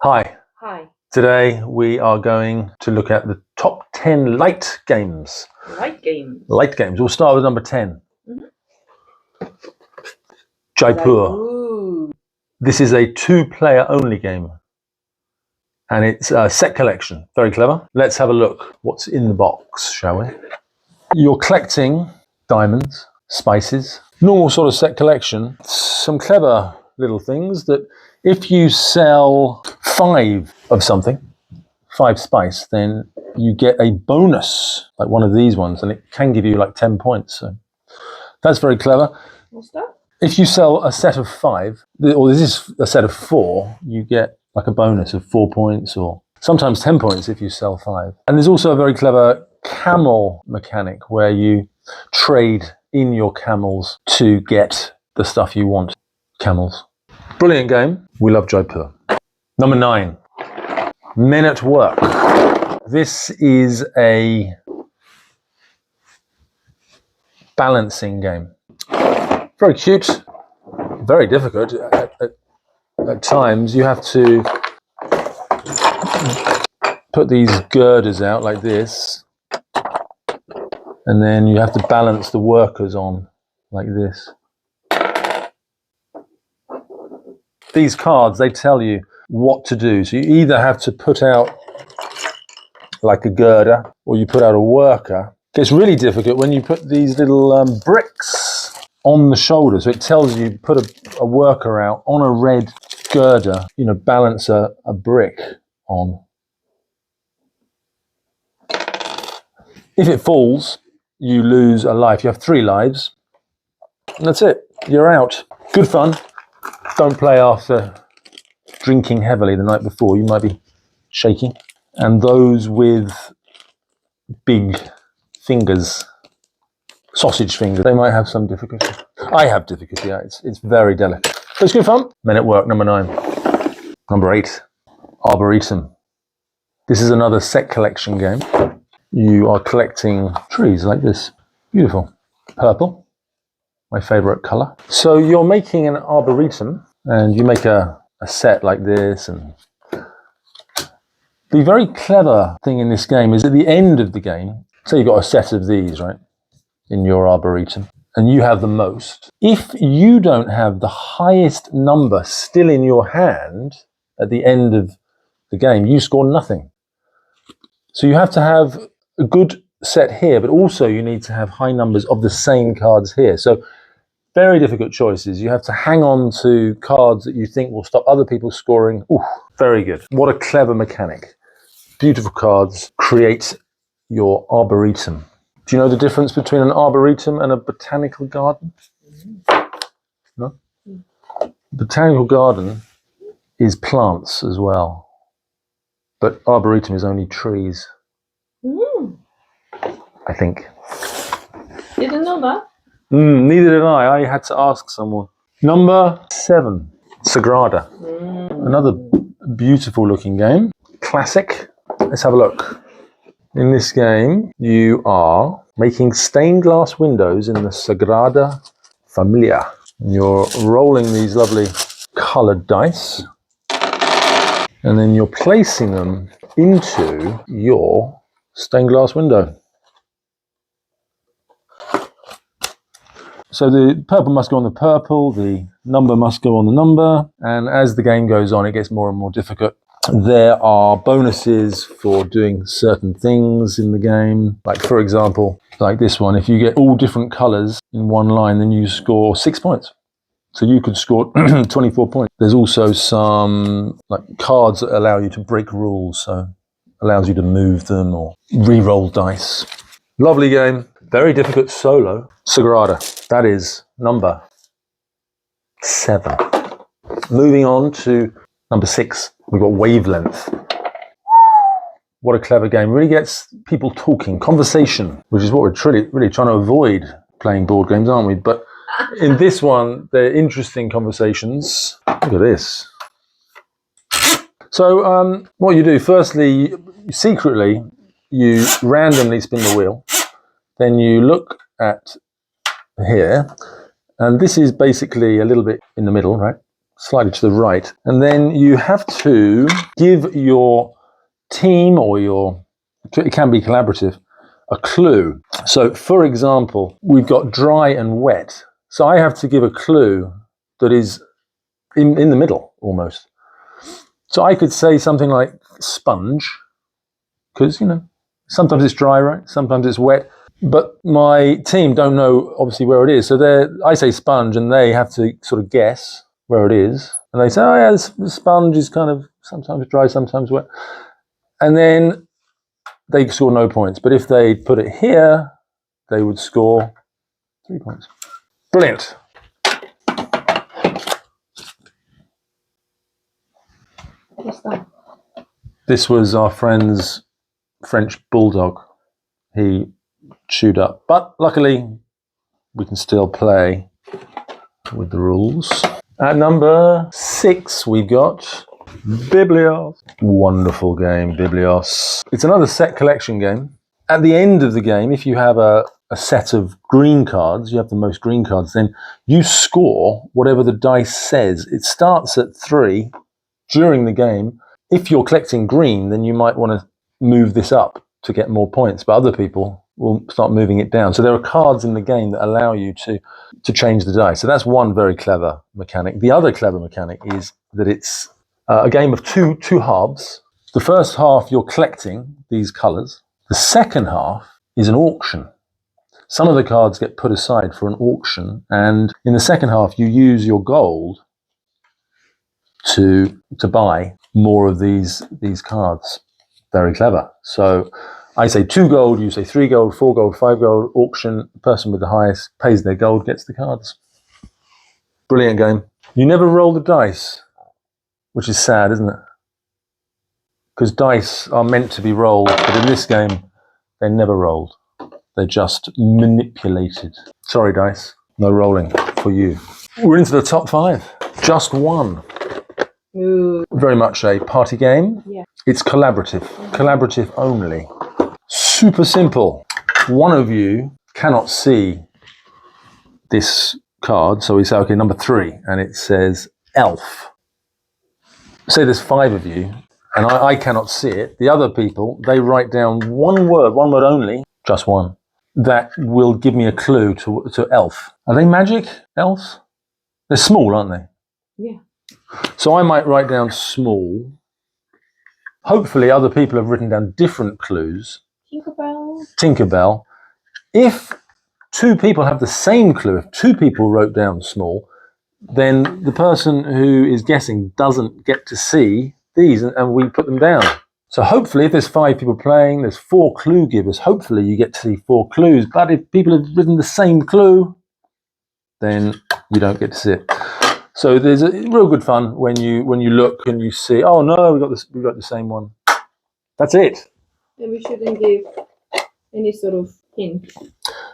Hi. Hi. Today we are going to look at the top 10 light games. Light games. Light games. We'll start with number 10. Jaipur. This is a two-player only game. And it's a set collection. Very clever. Let's have a look what's in the box, shall we? You're collecting diamonds, spices, normal sort of set collection. Some clever little things that if you sell 5 of something, 5 spice, then you get a bonus, like one of these ones, and it can give you like 10 points. So that's very clever. What's that? If you sell a set of 5, or this is a set of 4, you get like a bonus of 4 points, or sometimes 10 points if you sell 5. And there's also a very clever camel mechanic where you trade in your camels to get the stuff you want. Camels. Brilliant game. We love Jaipur. Number 9. Men at Work. This is a balancing game. Very cute, very difficult. At times you have to put these girders out like this, and then you have to balance the workers on like this. These cards, they tell you what to do. So you either have to put out like a girder, or you put out a worker. It gets really difficult when you put these little bricks on the shoulder. So it tells you put a worker out on a red girder, balance a brick on. If it falls, you lose a life. You have 3 lives, and that's it. You're out. Good fun. Don't play after drinking heavily the night before. You might be shaking. And those with big fingers, sausage fingers, they might have some difficulty. I have difficulty. Yeah, it's very delicate. But it's good fun. Men at Work, number 9. Number 8, Arboretum. This is another set collection game. You are collecting trees like this. Beautiful. Purple, my favorite color. So you're making an arboretum, and you make a set like this. And the very clever thing in this game is at the end of the game, say you've got a set of these, right, in your arboretum, and you have the most. If you don't have the highest number still in your hand at the end of the game, you score nothing. So you have to have a good set here, but also you need to have high numbers of the same cards here. So very difficult choices. You have to hang on to cards that you think will stop other people scoring. Ooh, very good. What a clever mechanic. Beautiful cards create your arboretum. Do you know the difference between an arboretum and a botanical garden? No? Botanical garden is plants as well, but arboretum is only trees. I think. Didn't know that. Neither did I. I had to ask someone. Number 7, Sagrada. Another beautiful looking game. Classic. Let's have a look. In this game, you are making stained glass windows in the Sagrada Familia. You're rolling these lovely colored dice, and then you're placing them into your stained glass window. So the purple must go on the purple, the number must go on the number, and as the game goes on, it gets more and more difficult. There are bonuses for doing certain things in the game. Like, for example, like this one, if you get all different colors in one line, then you score 6 points. So you could score 24 points. There's also some like cards that allow you to break rules, so allows you to move them or re-roll dice. Lovely game. Very difficult solo. Sagrada. That is number 7. Moving on to number 6. We've got Wavelength. What a clever game. Really gets people talking. Conversation, which is what we're really trying to avoid playing board games, aren't we? But in this one, they're interesting conversations. Look at this. So what you do, firstly, secretly, you randomly spin the wheel. Then you look at here, and this is basically a little bit in the middle, right? slightly to the right. And then you have to give your team or it can be collaborative, a clue. So for example, we've got dry and wet. So I have to give a clue that is in the middle almost. So I could say something like sponge, because, sometimes it's dry, right? Sometimes it's wet. But my team don't know, obviously, where it is. So I say sponge, and they have to sort of guess where it is. And they say, oh, yeah, the sponge is kind of sometimes dry, sometimes wet. And then they score no points. But if they put it here, they would score 3 points. Brilliant. What's that? This was our friend's French bulldog. He chewed up. But luckily, we can still play with the rules. At number 6, we got Biblios. Wonderful game, Biblios. It's another set collection game. At the end of the game, if you have a set of green cards, you have the most green cards, then you score whatever the dice says. It starts at 3 during the game. If you're collecting green, then you might want to move this up to get more points, but other people will start moving it down. So there are cards in the game that allow you to change the dice. So that's one very clever mechanic. The other clever mechanic is that it's a game of two halves. The first half, you're collecting these colours. The second half is an auction. Some of the cards get put aside for an auction, and in the second half, you use your gold to buy more of these cards. Very clever. So I say 2 gold, you say 3 gold, 4 gold, 5 gold, auction. The person with the highest pays their gold, gets the cards. Brilliant game. You never roll the dice, which is sad, isn't it? Because dice are meant to be rolled, but in this game, they're never rolled. They're just manipulated. Sorry, dice. No rolling for you. We're into the top 5. Just one. Ooh. Very much a party game. Yeah. It's collaborative. Collaborative only. Super simple. One of you cannot see this card, so we say, okay, number 3, and it says elf. Say there's 5 of you, and I cannot see it. The other people, they write down one word only, just one, that will give me a clue to elf. Are they magic elves? They're small, aren't they? Yeah. So I might write down small. Hopefully other people have written down different clues. Tinkerbell. If 2 people have the same clue, if 2 people wrote down small, then the person who is guessing doesn't get to see these, and we put them down. So hopefully if there's 5 people playing, there's 4 clue givers, hopefully you get to see 4 clues. But if people have written the same clue, then you don't get to see it. So there's a real good fun when you look and you see, oh no, we got the same one. That's it. And we shouldn't give any sort of hint.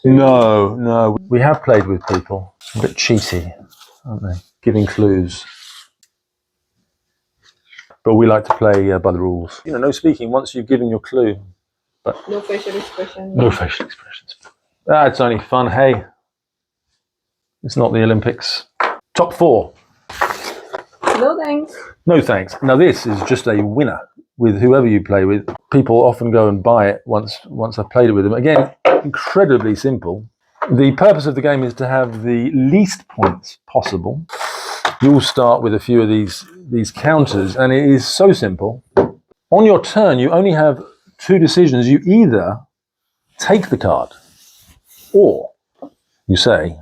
No. We have played with people. A bit cheaty, aren't they? Giving clues. But we like to play by the rules. No speaking once you've given your clue. But no facial expression. No facial expressions. It's only fun, hey. It's not the Olympics. Top 4. No thanks. No thanks. Now this is just a winner with whoever you play with. People often go and buy it once I've played it with them. Again, incredibly simple. The purpose of the game is to have the least points possible. You'll start with a few of these counters, and it is so simple. On your turn, you only have 2 decisions. You either take the card, or you say,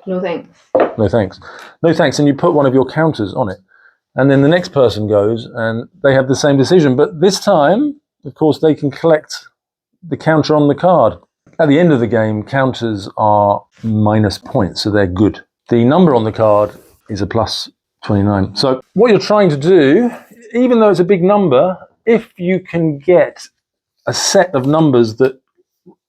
no thanks. No thanks. No thanks, and you put one of your counters on it. And then the next person goes, and they have the same decision. But this time, of course, they can collect the counter on the card. At the end of the game, counters are minus points, so they're good. The number on the card is a plus 29. So what you're trying to do, even though it's a big number, if you can get a set of numbers that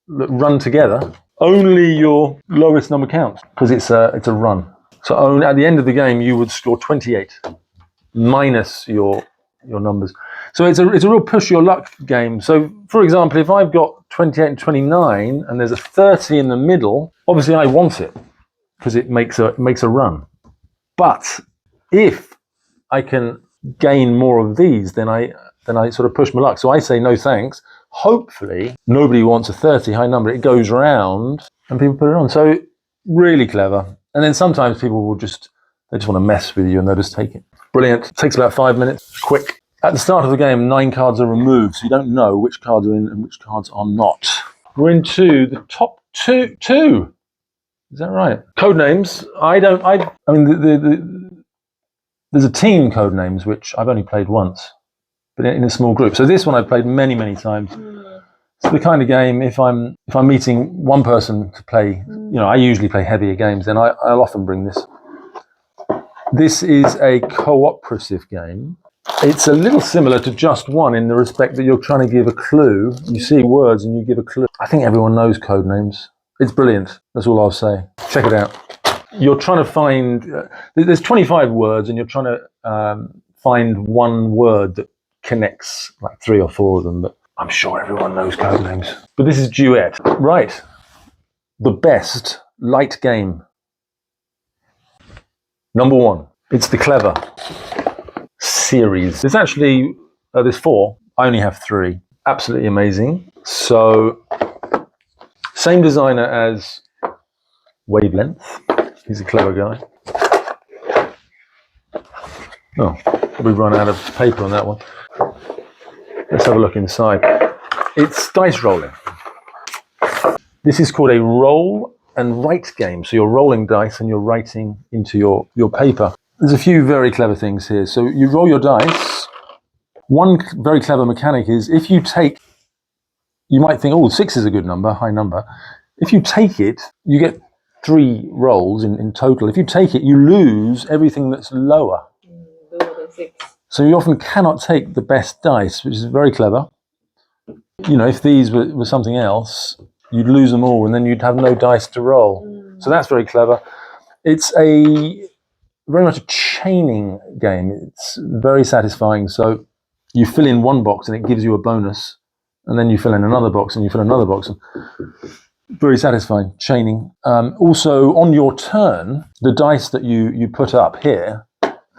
run together, only your lowest number counts, because it's a run. So only at the end of the game, you would score 28 minus your numbers. So it's a real push your luck game. So for example, if I've got 28 and 29 and there's a 30 in the middle, obviously I want it because it makes a run. But if I can gain more of these, then I sort of push my luck. So I say no thanks. Hopefully nobody wants a 30 high number. It goes round and people put it on. So really clever. And then sometimes people will they just want to mess with you and they'll just take it. Brilliant. It takes about 5 minutes. Quick. At the start of the game, 9 cards are removed, so you don't know which cards are in and which cards are not. We're into the top two. Is that right? Code names. There's a team code names which I've only played once, but in a small group. So this one I've played many, many times. It's the kind of game, if I'm meeting one person to play, I usually play heavier games, then I'll often bring this. This is a cooperative game. It's a little similar to Just One in the respect that you're trying to give a clue. You see words and you give a clue. I think everyone knows code names. It's brilliant. That's all I'll say. Check it out. You're trying to find, there's 25 words and you're trying to find one word that connects like 3 or 4 of them, but I'm sure everyone knows code names. But this is Duet. Right. The best light game. Number 1. It's the Clever series. There's actually, there's 4. I only have 3. Absolutely amazing. So, same designer as Wavelength. He's a clever guy. Oh, we've run out of paper on that one. Let's have a look inside. It's dice rolling. This is called a roll and write game. So you're rolling dice and you're writing into your paper. There's a few very clever things here. So you roll your dice. One very clever mechanic is if you take, you might think, 6 is a good number, high number. If you take it, you get 3 rolls in total. If you take it, you lose everything that's lower. Lower than 6. So you often cannot take the best dice, which is very clever. If these were something else, you'd lose them all and then you'd have no dice to roll. So that's very clever. It's very much a chaining game. It's very satisfying. So you fill in one box and it gives you a bonus, and then you fill in another box and you fill another box. Very satisfying, chaining. Also, on your turn, the dice that you put up here,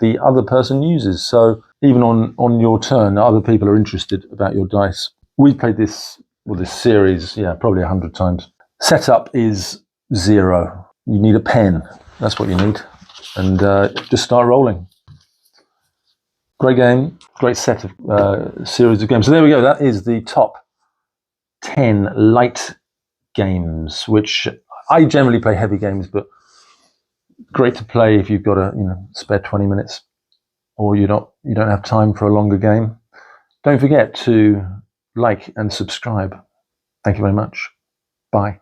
the other person uses. So even on your turn, other people are interested about your dice. We played this series, probably 100 times. Setup is 0. You need a pen. That's what you need. And just start rolling. Great game, great set of series of games. So there we go. That is the top 10 light games, which I generally play heavy games, but great to play if you've got a spare 20 minutes or you don't have time for a longer game. Don't forget to like and subscribe. Thank you very much. Bye.